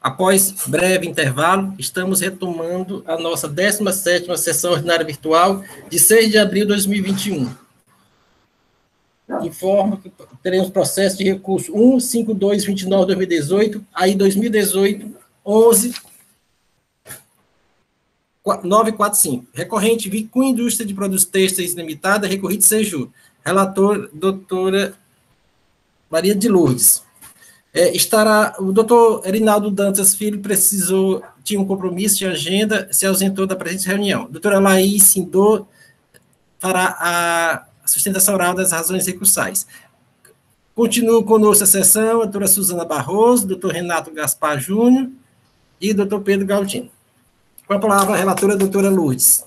Após breve intervalo, estamos retomando a nossa 17ª sessão ordinária virtual de 6 de abril de 2021. Informo que teremos processo de recurso 15229-2018, aí 2018, 11.945. Recorrente, Vicum Indústria de Produtos Têxteis Limitada, recorrido Seju. Relator, doutora Maria de Lourdes. O doutor Erinaldo Dantas Filho tinha um compromisso de agenda, se ausentou da presente reunião. Doutora Laís Sindor fará a sustentação oral das razões recursais. Continuo conosco a sessão a doutora Suzana Barroso, doutor Renato Gaspar Júnior e doutor Pedro Galdino. Com a palavra a relatora, doutora Lourdes.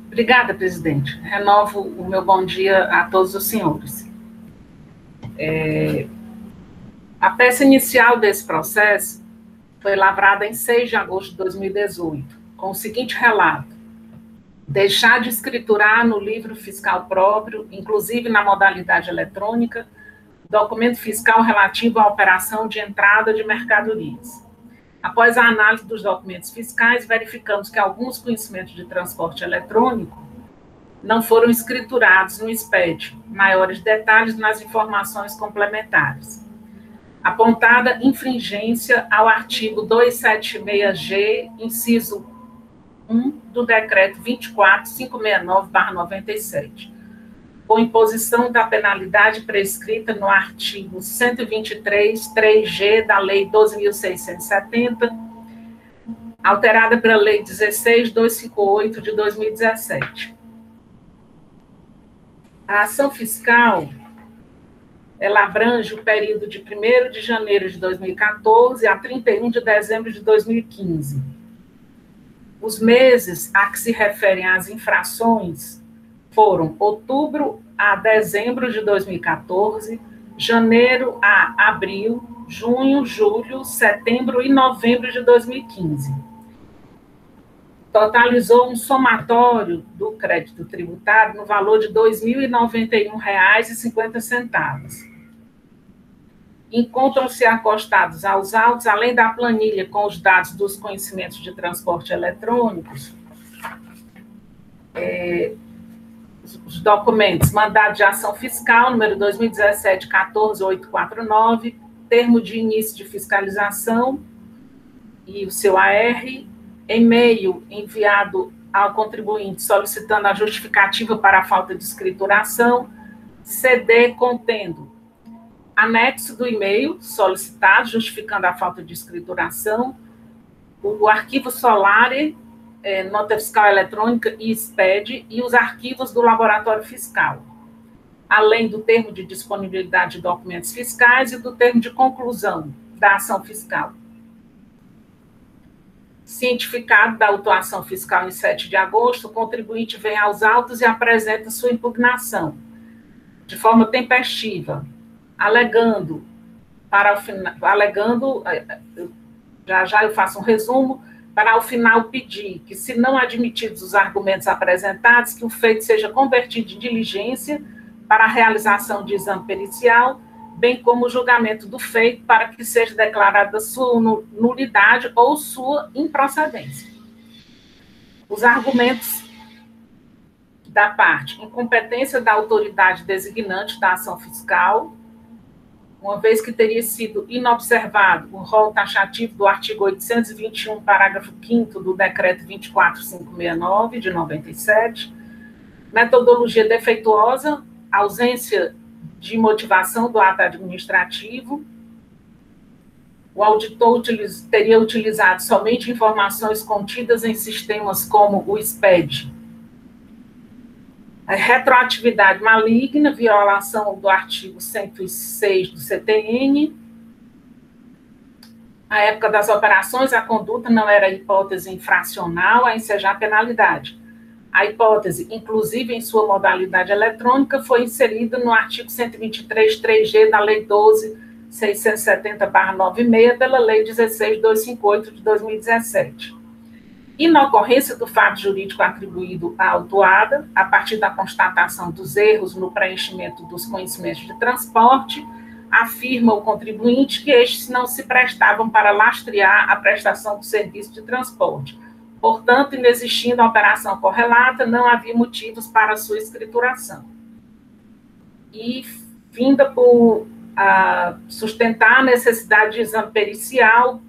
Obrigada, presidente. Renovo o meu bom dia a todos os senhores. A peça inicial desse processo foi lavrada em 6 de agosto de 2018, com o seguinte relato: deixar de escriturar no livro fiscal próprio, inclusive na modalidade eletrônica, documento fiscal relativo à operação de entrada de mercadorias. Após a análise dos documentos fiscais, verificamos que alguns conhecimentos de transporte eletrônico não foram escriturados no SPED. Maiores detalhes nas informações complementares. Apontada infringência ao artigo 276G, inciso 1 do decreto 24.569/97, com imposição da penalidade prescrita no artigo 123.3G da Lei 12.670, alterada pela Lei 16.258 de 2017. A ação fiscal, ela abrange o período de 1º de janeiro de 2014 a 31 de dezembro de 2015. Os meses a que se referem as infrações foram outubro a dezembro de 2014, janeiro a abril, junho, julho, setembro e novembro de 2015. Totalizou um somatório do crédito tributário no valor de R$ 2.091,50. Encontram-se acostados aos autos, além da planilha com os dados dos conhecimentos de transporte eletrônicos, os documentos: mandado de ação fiscal, número 2017-14849, termo de início de fiscalização e o seu AR, e-mail enviado ao contribuinte solicitando a justificativa para a falta de escrituração, CD contendo anexo do e-mail solicitado, justificando a falta de escrituração, o arquivo Solare, nota fiscal eletrônica e SPED, e os arquivos do laboratório fiscal, além do termo de disponibilidade de documentos fiscais e do termo de conclusão da ação fiscal. Cientificado da autuação fiscal em 7 de agosto, o contribuinte vem aos autos e apresenta sua impugnação, de forma tempestiva, alegando, já eu faço um resumo, para ao final pedir que, se não admitidos os argumentos apresentados, que o feito seja convertido em diligência para a realização de exame pericial, bem como o julgamento do feito para que seja declarada sua nulidade ou sua improcedência. Os argumentos da parte: incompetência da autoridade designante da ação fiscal, uma vez que teria sido inobservado o rol taxativo do artigo 821, parágrafo 5º do decreto 24569, de 97, metodologia defeituosa, ausência de motivação do ato administrativo, o auditor teria utilizado somente informações contidas em sistemas como o SPED, a retroatividade maligna, violação do artigo 106 do CTN. À época das operações, a conduta não era hipótese infracional a ensejar penalidade. A hipótese, inclusive em sua modalidade eletrônica, foi inserida no artigo 123.3G da Lei 12.670/96, pela Lei 16.258 de 2017. Inocorrência do fato jurídico atribuído à autuada, a partir da constatação dos erros no preenchimento dos conhecimentos de transporte, afirma o contribuinte que estes não se prestavam para lastrear a prestação do serviço de transporte. Portanto, inexistindo a operação correlata, não havia motivos para sua escrituração. E finda por sustentar a necessidade de exame pericial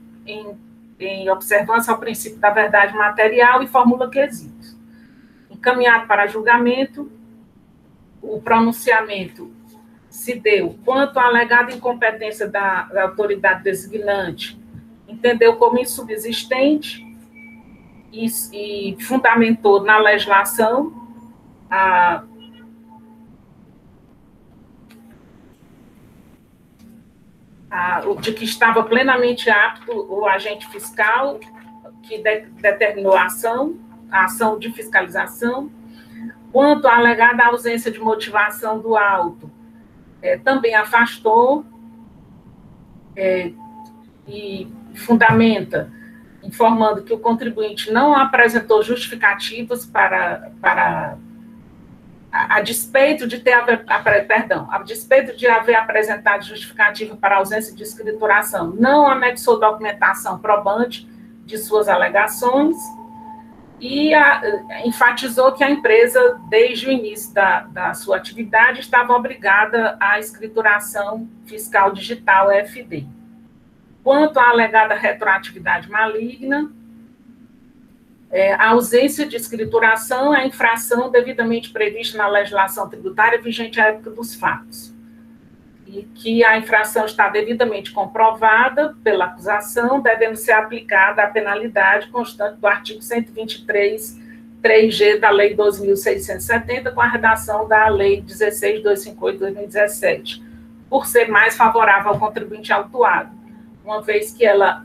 em observância ao princípio da verdade material e formula quesitos. Encaminhado para julgamento, o pronunciamento se deu quanto à alegada incompetência da autoridade designante, entendeu como insubsistente e fundamentou na legislação de que estava plenamente apto o agente fiscal que determinou a ação de fiscalização, quanto à alegada ausência de motivação do auto, também afastou e fundamenta, informando que o contribuinte não apresentou justificativos a despeito de haver apresentado justificativa para a ausência de escrituração, não anexou documentação probante de suas alegações e enfatizou que a empresa, desde o início da sua atividade, estava obrigada à escrituração fiscal digital, EFD. Quanto à alegada retroatividade maligna, a ausência de escrituração é a infração devidamente prevista na legislação tributária vigente à época dos fatos, e que a infração está devidamente comprovada pela acusação, devendo ser aplicada a penalidade constante do artigo 123, 3G da Lei 12.670, com a redação da Lei 16.258 de 2017, por ser mais favorável ao contribuinte autuado, uma vez que ela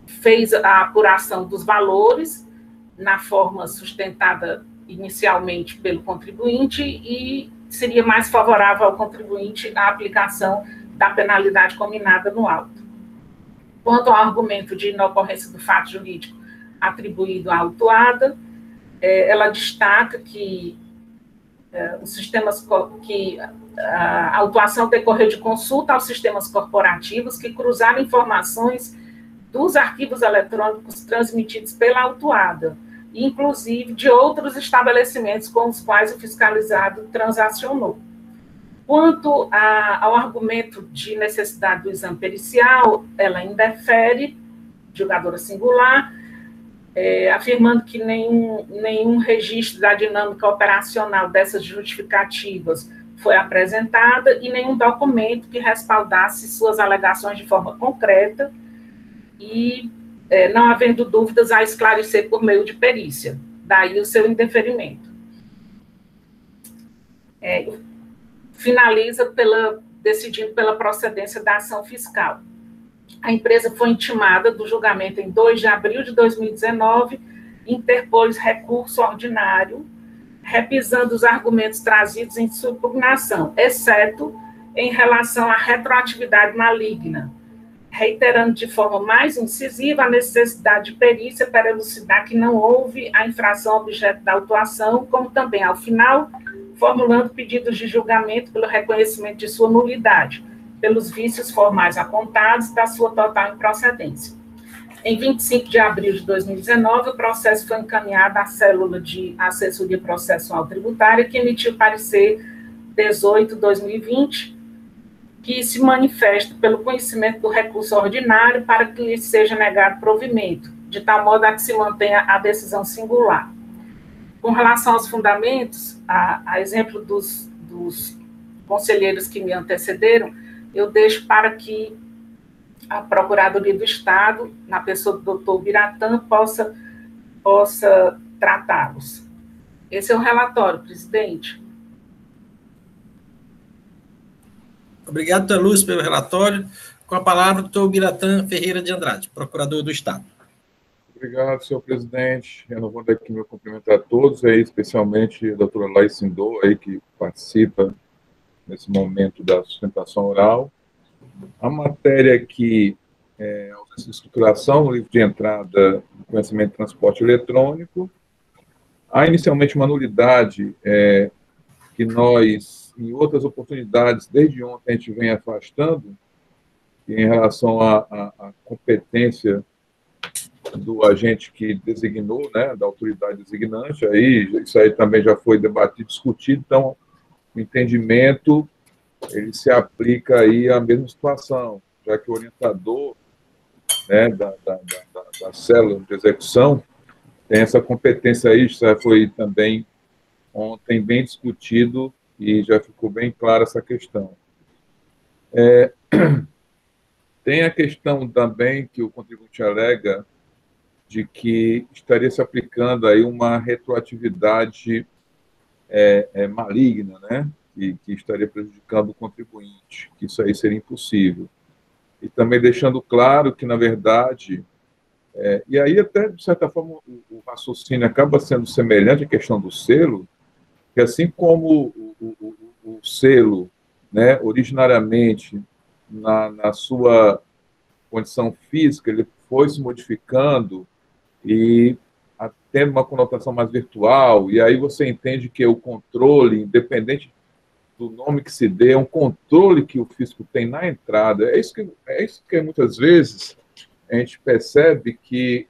fez a apuração dos valores na forma sustentada inicialmente pelo contribuinte e seria mais favorável ao contribuinte a aplicação da penalidade combinada no auto. Quanto ao argumento de inocorrência do fato jurídico atribuído à autuada, ela destaca que a autuação decorreu de consulta aos sistemas corporativos que cruzaram informações dos arquivos eletrônicos transmitidos pela autuada, inclusive de outros estabelecimentos com os quais o fiscalizado transacionou. Quanto ao argumento de necessidade do exame pericial, ela indefere, julgadora singular, afirmando que nenhum registro da dinâmica operacional dessas justificativas foi apresentada e nenhum documento que respaldasse suas alegações de forma concreta e não havendo dúvidas a esclarecer por meio de perícia, daí o seu indeferimento. Finaliza decidindo pela procedência da ação fiscal. A empresa foi intimada do julgamento em 2 de abril de 2019, interpôs recurso ordinário, repisando os argumentos trazidos em sua impugnação, exceto em relação à retroatividade maligna, reiterando de forma mais incisiva a necessidade de perícia para elucidar que não houve a infração objeto da autuação, como também, ao final, formulando pedidos de julgamento pelo reconhecimento de sua nulidade, pelos vícios formais apontados da sua total improcedência. Em 25 de abril de 2019, o processo foi encaminhado à célula de assessoria processual tributária, que emitiu parecer 18/2020, que se manifesta pelo conhecimento do recurso ordinário para que lhe seja negado provimento, de tal modo a que se mantenha a decisão singular. Com relação aos fundamentos, a exemplo dos conselheiros que me antecederam, eu deixo para que a Procuradoria do Estado, na pessoa do doutor Biratã, possa tratá-los. Esse é o relatório, presidente. Obrigado, doutor Lúcio, pelo relatório. Com a palavra, o doutor Biratã Ferreira de Andrade, procurador do Estado. Obrigado, senhor presidente. Eu não vou dar aqui meu cumprimento a todos, aí, especialmente a doutora Laís Sindô, aí, que participa nesse momento da sustentação oral. A matéria aqui é a estruturação, o livro de entrada do conhecimento de transporte eletrônico. Há inicialmente uma nulidade que nós, em outras oportunidades, desde ontem, a gente vem afastando, em relação à competência do agente que designou, né, da autoridade designante, aí, isso aí também já foi debatido, discutido, então, o entendimento, ele se aplica aí à mesma situação, já que o orientador, né, da célula de execução tem essa competência aí, já foi também ontem bem discutido e já ficou bem clara essa questão. Tem a questão também que o contribuinte alega de que estaria se aplicando aí uma retroatividade maligna, né? Que estaria prejudicando o contribuinte, que isso aí seria impossível. E também deixando claro que, na verdade, e aí até, de certa forma, o raciocínio acaba sendo semelhante à questão do selo, que assim como o selo, né, originariamente, na sua condição física, ele foi se modificando e tendo uma conotação mais virtual, e aí você entende que o controle, independente do nome que se dê, é um controle que o físico tem na entrada. É isso que muitas vezes a gente percebe que,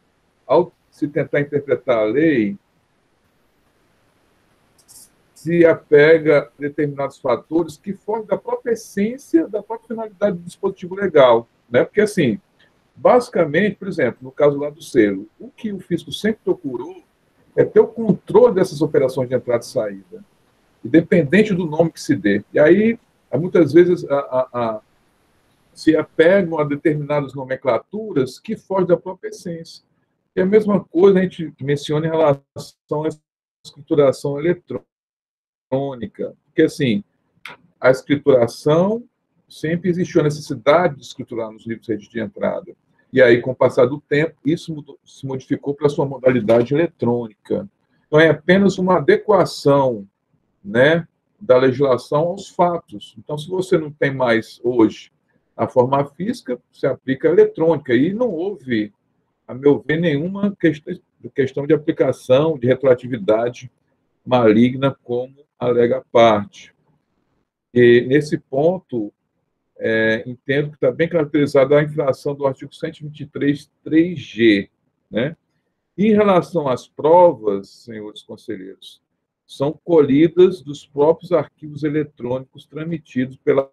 ao se tentar interpretar a lei, se apega a determinados fatores que fogem da própria essência, da própria finalidade do dispositivo legal, né? Porque, assim, basicamente, por exemplo, no caso lá do selo, o que o físico sempre procurou é ter o controle dessas operações de entrada e saída, independente do nome que se dê. E aí, muitas vezes, se apegam a determinadas nomenclaturas que fogem da própria essência. E a mesma coisa a gente menciona em relação à escrituração eletrônica. Porque, assim, a escrituração sempre existiu a necessidade de escriturar nos livros de registro de entrada. E aí, com o passar do tempo, isso se modificou para a sua modalidade eletrônica. Então, é apenas uma adequação, né, da legislação aos fatos. Então, se você não tem mais, hoje, a forma física, se aplica a eletrônica. E não houve, a meu ver, nenhuma questão de aplicação, de retroatividade maligna, como alega a parte. E, nesse ponto, entendo que está bem caracterizada a infração do artigo 123, 3G. Né? Em relação às provas, senhores conselheiros, são colhidas dos próprios arquivos eletrônicos transmitidos pela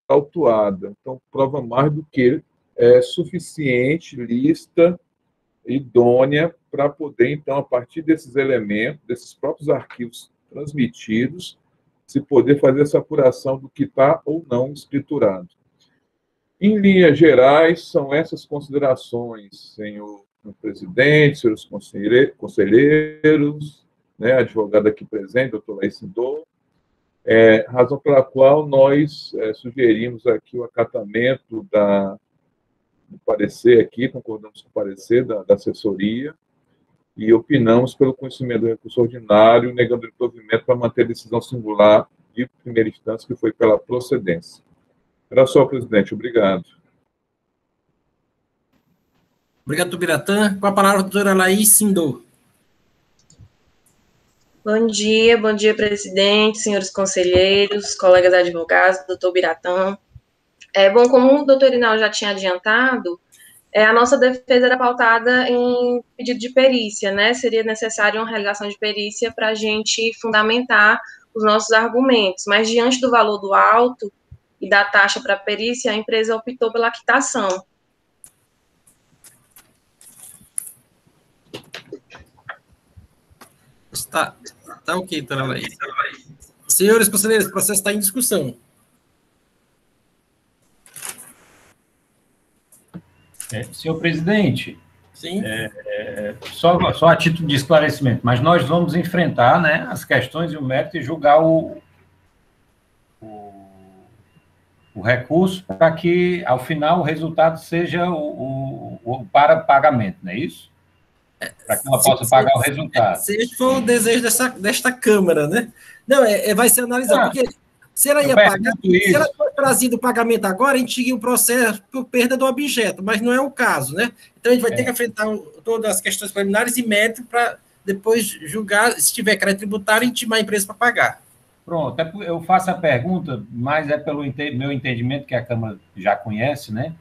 autuada. Então, prova mais do que suficiente, lista, idônea, para poder, então, a partir desses elementos, desses próprios arquivos transmitidos, se poder fazer essa apuração do que está ou não escriturado. Em linhas gerais, são essas considerações, senhor presidente, senhores conselheiros, né, advogado aqui presente, doutor Laicindô, razão pela qual nós sugerimos aqui o acatamento do parecer aqui, concordamos com o parecer da assessoria, e opinamos pelo conhecimento do recurso ordinário, negando o provimento para manter a decisão singular de primeira instância, que foi pela procedência. Era só, presidente. Obrigado. Obrigado, Tubiratã. Com a palavra, a doutora Laicindô. Bom dia, presidente, senhores conselheiros, colegas advogados, doutor Biratã. Bom, como o doutor Inal já tinha adiantado, a nossa defesa era pautada em pedido de perícia, né? Seria necessário uma realização de perícia para a gente fundamentar os nossos argumentos, mas diante do valor do auto e da taxa para perícia, a empresa optou pela quitação. Está ok, doutora Laís. Senhores conselheiros, o processo está em discussão. Senhor presidente, Sim. Só a título de esclarecimento, mas nós vamos enfrentar, né, as questões e o mérito e julgar o recurso para que, ao final, o resultado seja o para pagamento, não é isso? Para que ela possa pagar o resultado. Se este for o desejo desta Câmara, né? Não, vai ser analisado, porque se ela ia pagar, se ela for trazido o pagamento agora, a gente seguia um processo por perda do objeto, mas não é o caso, né? Então, a gente vai ter que enfrentar todas as questões preliminares e mérito para depois julgar, se tiver crédito tributário, intimar a empresa para pagar. Pronto, eu faço a pergunta, mas é pelo meu entendimento, que a Câmara já conhece, né?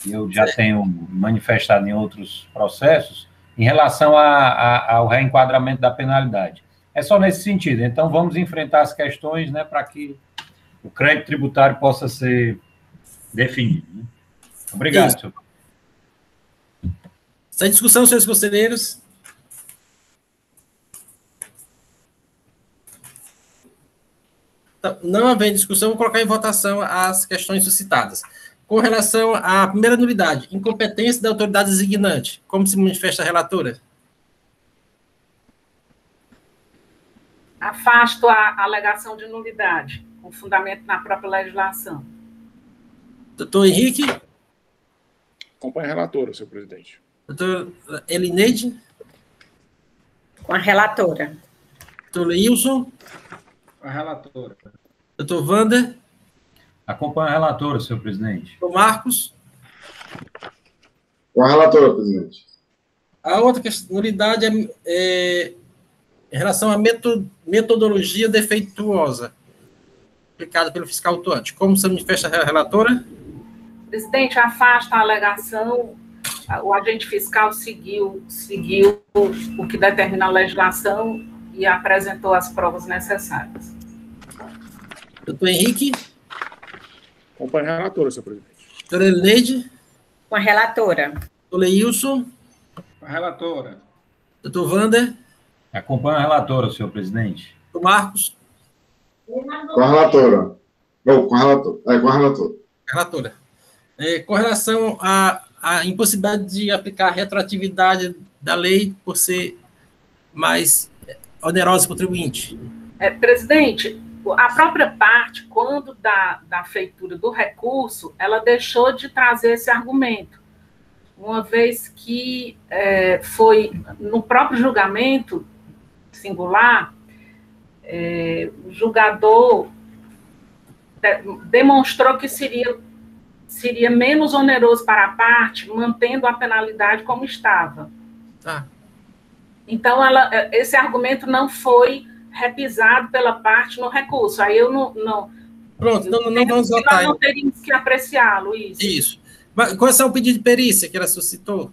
E eu já tenho manifestado em outros processos, em relação ao reenquadramento da penalidade. É só nesse sentido. Então, vamos enfrentar as questões, né, para que o crédito tributário possa ser definido. Né? Obrigado, senhor. Sem discussão, senhores conselheiros. Então, não havendo discussão, vou colocar em votação as questões suscitadas. Com relação à primeira nulidade, incompetência da autoridade designante, como se manifesta a relatora? Afasto a alegação de nulidade, com fundamento na própria legislação. Doutor Henrique? Acompanhe a relatora, senhor presidente. Doutor Elineide? Com a relatora. Doutor Leilson? Com a relatora. Doutor Wander? Acompanhe a relatora, senhor presidente. Doutor Marcos? Com a relatora, presidente. A outra nulidade é em relação à metodologia defeituosa aplicada pelo fiscal atuante. Como se manifesta a relatora? Presidente, afasta a alegação. O agente fiscal seguiu o que determina a legislação e apresentou as provas necessárias. Doutor Henrique? Acompanhe a relatora, senhor presidente. Doutora Elineide? Com a relatora. Doutor Leilson? Com a relatora. Doutor Wander? Acompanhe a relatora, senhor presidente. Doutor Marcos? Com a relatora. Não, com a relatora. Com a relatora. Relatora. Com relação à impossibilidade de aplicar a retroatividade da lei por ser mais onerosa para o contribuinte. Presidente, a própria parte, quando da feitura do recurso, ela deixou de trazer esse argumento, uma vez que foi no próprio julgamento singular, o julgador demonstrou que seria menos oneroso para a parte, mantendo a penalidade como estava. Então, esse argumento não foi repisado pela parte no recurso. Aí eu não Pronto, não vamos votar. Nós não teríamos que apreciá-lo, isso. Isso. Mas qual é o pedido de perícia que ela suscitou?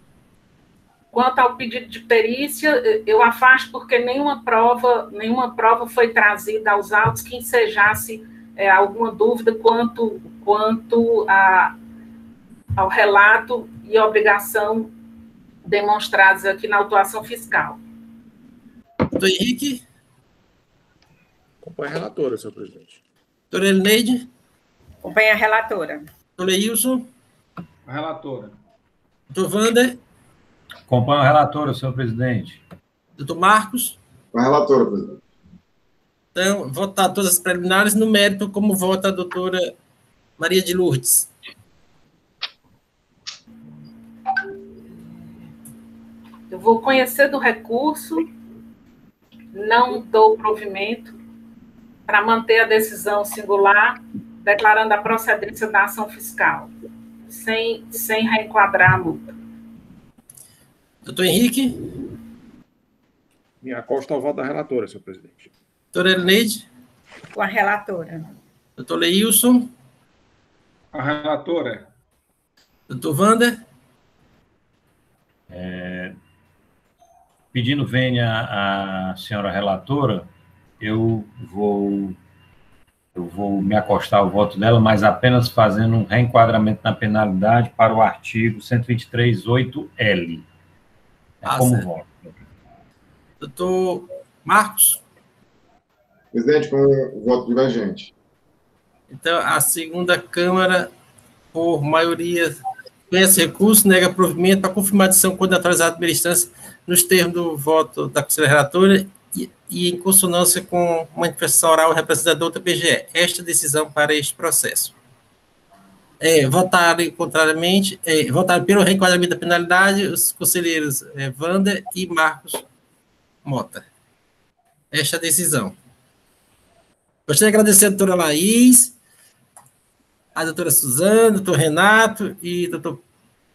Quanto ao pedido de perícia, eu afasto porque nenhuma prova foi trazida aos autos que ensejasse alguma dúvida quanto ao relato e obrigação demonstrados aqui na autuação fiscal. Doutor Henrique? Acompanhe a relatora, senhor presidente. Doutora Elineide? Acompanhe a relatora. Doutor Leilson? Com a relatora. Doutor Wander? Acompanhe a relatora, senhor presidente. Doutor Marcos? Com a relatora, presidente. Então, votar todas as preliminares no mérito, como vota a doutora Maria de Lourdes. Eu vou conhecer do recurso, não dou provimento para manter a decisão singular, declarando a procedência da ação fiscal, sem reenquadrar a multa. Doutor Henrique? Me acosto ao voto da relatora, senhor presidente. Doutora Elineide? Com a relatora. Doutor Leilson? Com a relatora. Doutor Wander? Pedindo vênia à senhora relatora, eu vou me acostar ao voto dela, mas apenas fazendo um reenquadramento na penalidade para o artigo 123.8L. Como certo. voto. Doutor Marcos? Presidente, com o voto divergente. Então, a segunda Câmara, por maioria, conhece recurso, nega provimento para confirmação condenatória à primeira instância nos termos do voto da conselheira relatora e em consonância com manifestação oral representada da outra PGE. Esta decisão para este processo. Votaram contrariamente, votaram pelo reenquadramento da penalidade os conselheiros Wander e Marcos Mota. Esta decisão. Gostaria de agradecer a doutora Laís, a doutora Suzana, doutor Renato e doutor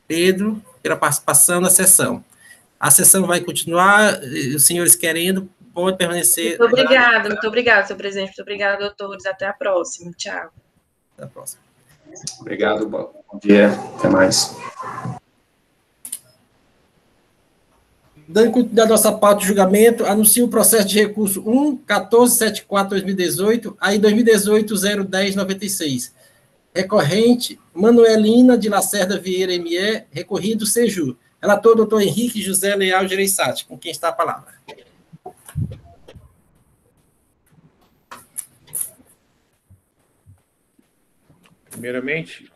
Pedro pela participação na sessão. A sessão vai continuar, os senhores querendo, pode permanecer. Muito obrigada, senhor presidente. Muito obrigada, doutores. Até a próxima. Tchau. Até a próxima. Obrigado, bom dia, até mais. Dando continuidade à nossa pauta de julgamento, anuncio o processo de recurso 1.1474/2018, aí 2018-01096. Recorrente, Manuelina de Lacerda Vieira ME, recorrido Seju. Relator, doutor Henrique José Leal Gereissati, com quem está a palavra. Primeiramente,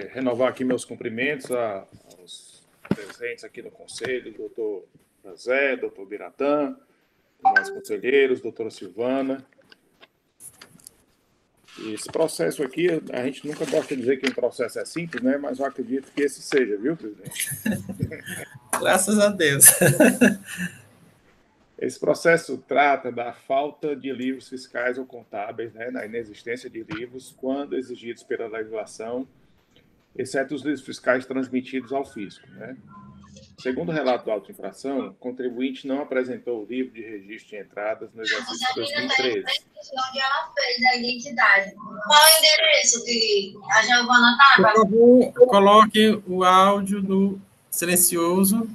renovar aqui meus cumprimentos aos presentes aqui no Conselho, doutor Zé, doutor Biratã, demais conselheiros, doutora Silvana. E esse processo aqui, a gente nunca gosta de dizer que um processo é simples, né? Mas eu acredito que esse seja, viu, presidente? Graças a Deus. Esse processo trata da falta de livros fiscais ou contábeis, né, na inexistência de livros, quando exigidos pela legislação, exceto os livros fiscais transmitidos ao fisco, né? Segundo o relato da auto-infração, o contribuinte não apresentou o livro de registro de entradas no exercício de 2013. Onde ela fez a identidade. Qual é o endereço que a Giovana estava? Por favor, coloque o áudio no silencioso.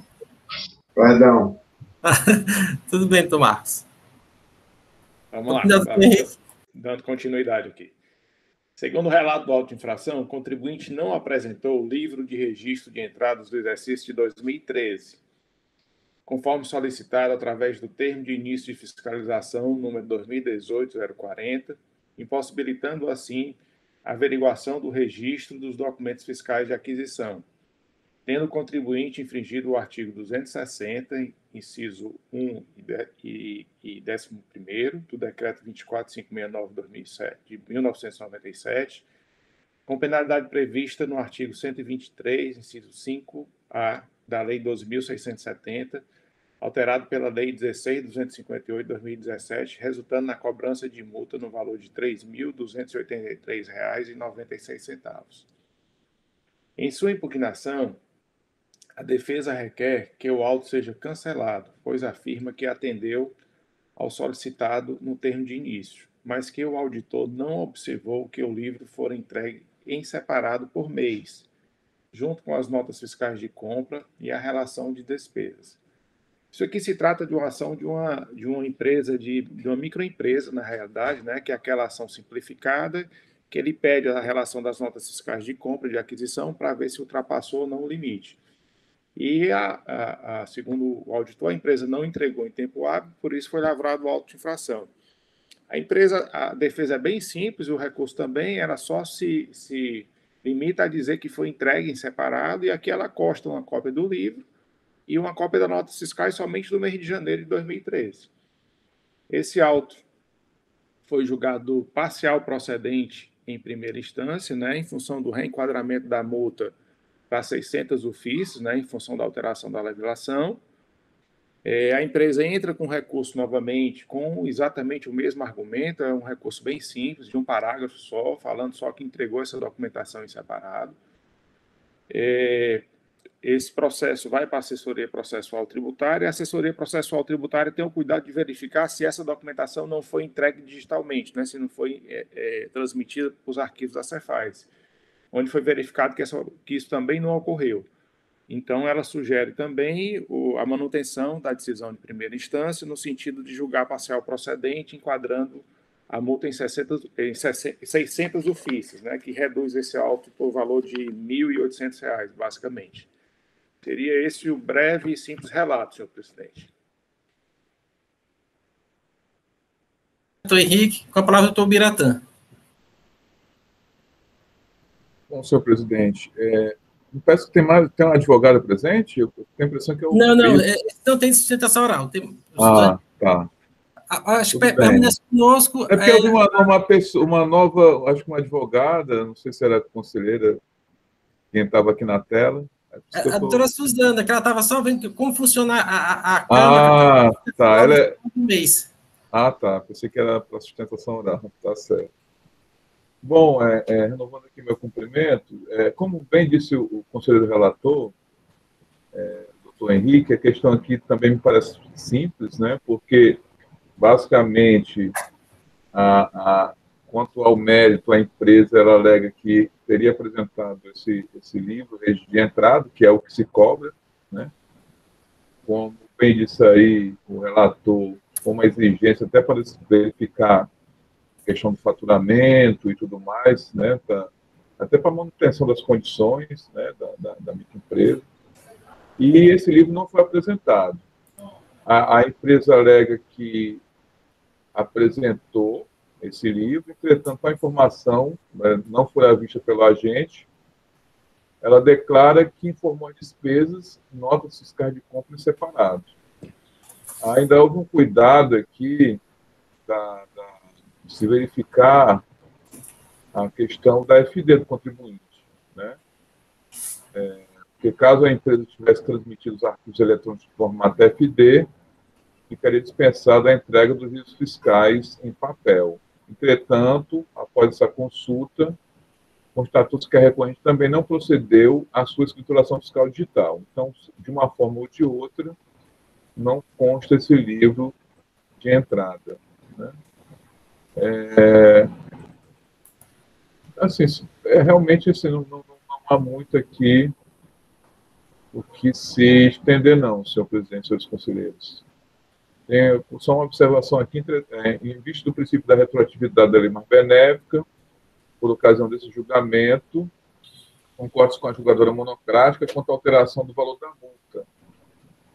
Perdão. Tudo bem, doutor Marcos. Vamos lá, dando continuidade aqui. Segundo o relato da auto-infração, o contribuinte não apresentou o livro de registro de entradas do exercício de 2013, conforme solicitado através do termo de início de fiscalização número 2018-040, impossibilitando, assim, a averiguação do registro dos documentos fiscais de aquisição, tendo o contribuinte infringido o artigo 260, inciso 1 e 11º do Decreto 24.569 de 1997, com penalidade prevista no artigo 123, inciso 5A da Lei 12.670, alterado pela Lei 16.258 de 2017, resultando na cobrança de multa no valor de R$ 3.283,96. Em sua impugnação, a defesa requer que o auto seja cancelado, pois afirma que atendeu ao solicitado no termo de início, mas que o auditor não observou que o livro fora entregue em separado por mês, junto com as notas fiscais de compra e a relação de despesas. Isso aqui se trata de uma ação de uma empresa, de uma microempresa, na realidade, né, que é aquela ação simplificada, que ele pede a relação das notas fiscais de compra e de aquisição para ver se ultrapassou ou não o limite. E, segundo o auditor, a empresa não entregou em tempo hábil, por isso foi lavrado o auto de infração. A defesa é bem simples, o recurso também, ela só se limita a dizer que foi entregue em separado, e aqui ela consta uma cópia do livro e uma cópia das notas fiscais somente do mês de janeiro de 2013. Esse auto foi julgado parcial procedente em primeira instância, né, em função do reenquadramento da multa para 600 ofícios, né, em função da alteração da legislação. A empresa entra com recurso novamente, com exatamente o mesmo argumento, é um recurso bem simples, de um parágrafo só, falando só que entregou essa documentação em separado. Esse processo vai para a assessoria processual tributária, e a assessoria processual tributária tem o cuidado de verificar se essa documentação não foi entregue digitalmente, né, se não foi transmitida para os arquivos da Cefaz, onde foi verificado que isso também não ocorreu. Então, ela sugere também a manutenção da decisão de primeira instância, no sentido de julgar parcial procedente, enquadrando a multa em 600 ofícios, né, que reduz esse auto por valor de R$ 1.800, basicamente. Seria esse o breve e simples relato, senhor presidente. Doutor Henrique, com a palavra, doutor Biratã. Bom, senhor presidente, me parece que tem um advogado presente, eu tenho a impressão que eu... Não tem sustentação oral. Tá. Acho que permanece conosco... É porque eu vi uma nova, acho que uma advogada, não sei se era conselheira, quem estava aqui na tela. A doutora Suzana, que ela estava só vendo como funciona a Câmara. Tá. Ela é... Um mês. Tá. Pensei que era para sustentação oral. Tá certo. Bom, renovando aqui meu cumprimento, como bem disse o conselheiro relator, doutor Henrique, a questão aqui também me parece simples, né? Porque basicamente, quanto ao mérito, a empresa ela alega que teria apresentado esse livro de entrada, que é o que se cobra, né? Como bem disse aí o relator, com uma exigência até para verificar a questão do faturamento e tudo mais, né? Até para a manutenção das condições, né? da microempresa. E esse livro não foi apresentado. A empresa alega que apresentou esse livro, entretanto, a informação, né, não foi à vista pelo agente. Ela declara que informou as despesas, notas fiscais de compra em separado. Ainda houve um cuidado aqui de se verificar a questão da FD do contribuinte, né? Porque caso a empresa tivesse transmitido os arquivos eletrônicos de formato FD, ficaria dispensada a entrega dos livros fiscais em papel. Entretanto, após essa consulta, constatou-se que a recorrente também não procedeu à sua escrituração fiscal digital. Então, de uma forma ou de outra, não consta esse livro de entrada, né? Realmente assim, não há muito aqui o que se estender, não, senhor presidente, senhores conselheiros. Só uma observação aqui, em vista do princípio da retroatividade da lei mais benéfica, por ocasião desse julgamento, concordo com a julgadora monocrática quanto à alteração do valor da multa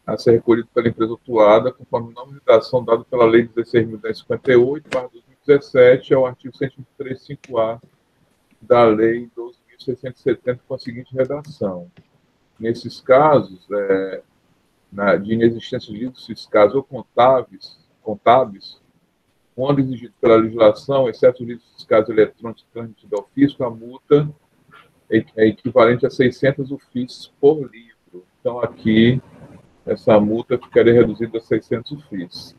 a ser recolhido pela empresa autuada, conforme a nova redação dada pela Lei 16.1058/2017, ao artigo 123.5A da Lei 12.670, com a seguinte redação. Nesses casos, de inexistência de livros fiscais ou contábeis, quando exigido pela legislação, exceto os livros fiscais eletrônicos transmitidos ao fisco, a multa é equivalente a 600 UFIs por livro. Então, aqui, essa multa ficaria reduzida a 600 UFIs.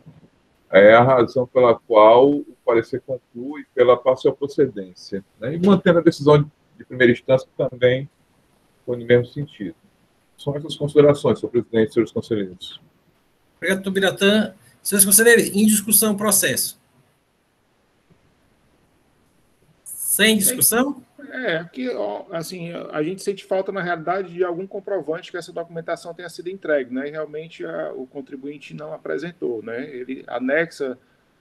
É a razão pela qual o parecer conclui pela parcial procedência, né? E mantendo a decisão de primeira instância, que também foi no mesmo sentido. São essas considerações, senhor presidente e senhores conselheiros. Obrigado, doutor Biratã. Senhores conselheiros, em discussão o processo. Sem discussão? Aqui, assim, a gente sente falta, na realidade, de algum comprovante que essa documentação tenha sido entregue, né? E realmente o contribuinte não apresentou, né? Ele anexa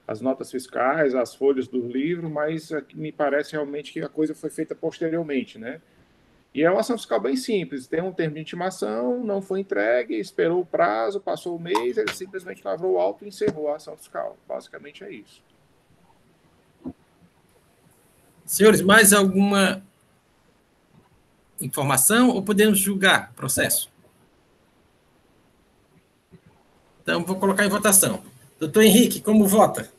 as notas fiscais, as folhas do livro, mas me parece realmente que a coisa foi feita posteriormente, né? E é uma ação fiscal bem simples, tem um termo de intimação, não foi entregue, esperou o prazo, passou o mês, ele simplesmente lavrou o auto e encerrou a ação fiscal. Basicamente é isso. Senhores, mais alguma informação ou podemos julgar o processo? Então, vou colocar em votação. Doutor Henrique, como vota?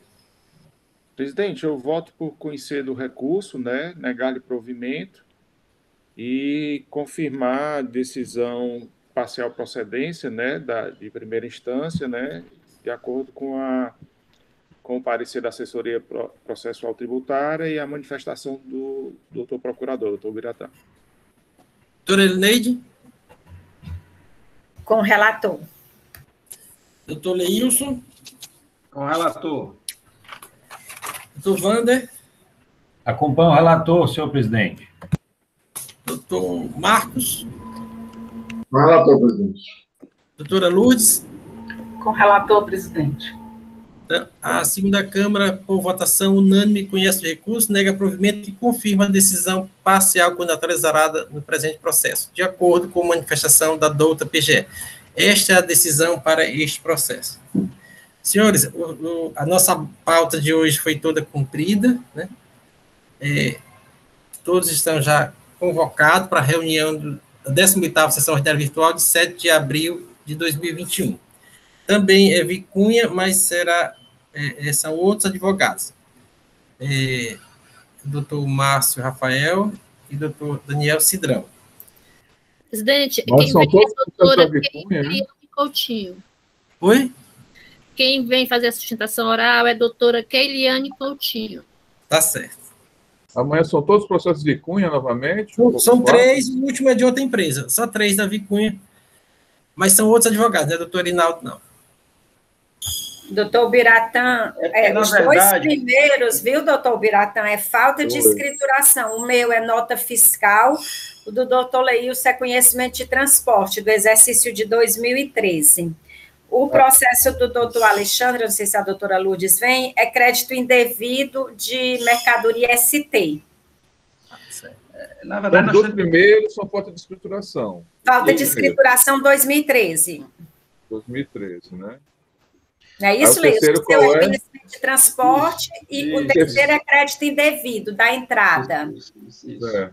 Presidente, eu voto por conhecer do recurso, né, negar-lhe provimento e confirmar a decisão parcial procedência, né, de primeira instância, né, de acordo com o parecer da assessoria processual tributária e a manifestação do doutor procurador, doutor Biratã. Doutora Elineide? Com o relator. Doutor Leilson? Com o relator. Doutor Wander? Acompanho o relator, senhor presidente. Doutor Marcos? Com o relator, presidente. Doutora Lourdes? Com o relator, presidente. Então, a segunda Câmara, por votação unânime, conhece o recurso, nega provimento e confirma a decisão parcial condatorializada no presente processo, de acordo com a manifestação da douta PGE. Esta é a decisão para este processo. Senhores, a nossa pauta de hoje foi toda cumprida, né? Todos estão já convocados para a reunião da 18ª Sessão Ordinária Virtual de 7 de abril de 2021. Também é Vicunha, mas são outros advogados. Doutor Márcio Rafael e doutor Daniel Cidrão. Presidente, Nós quem são vem todos é a doutora Vicunha, né? Keiliane Coutinho. Oi? Quem vem fazer a sustentação oral é a doutora Keiliane Coutinho. Tá certo. Amanhã são todos os processos de Vicunha novamente? São 3, o último é de outra empresa. Só 3 da Vicunha. Mas são outros advogados, né? Doutor Rinaldo, não. Doutor Biratã, na os verdade- 2 primeiros, viu, doutor Biratã, é falta de escrituração. O meu é nota fiscal, o do doutor Leilson é conhecimento de transporte, do exercício de 2013. O processo do doutor Alexandre, não sei se a doutora Lourdes vem, é crédito indevido de mercadoria ST. Na verdade, Os 2 primeiros são falta de escrituração. Falta de escrituração 2013. 2013, né? É isso, o Leilson? terceiro O seu qual é é? conhecimento de transporte e o terceiro é crédito indevido da entrada. Ok.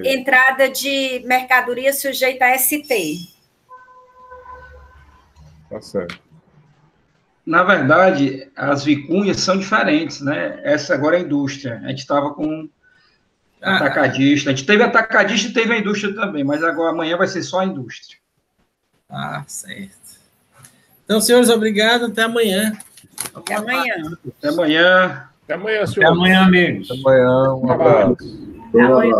Entrada de mercadoria sujeita a ST. Tá certo. Na verdade, as vicunhas são diferentes, né? Essa agora é a indústria. A gente estava com atacadista. A gente teve atacadista e teve a indústria também, mas agora amanhã vai ser só a indústria. Certo. Então, senhores, obrigado. Até amanhã. Até amanhã. Até amanhã. Até amanhã, senhor. Até amanhã, amigos. Até amanhã. Um abraço. Até amanhã.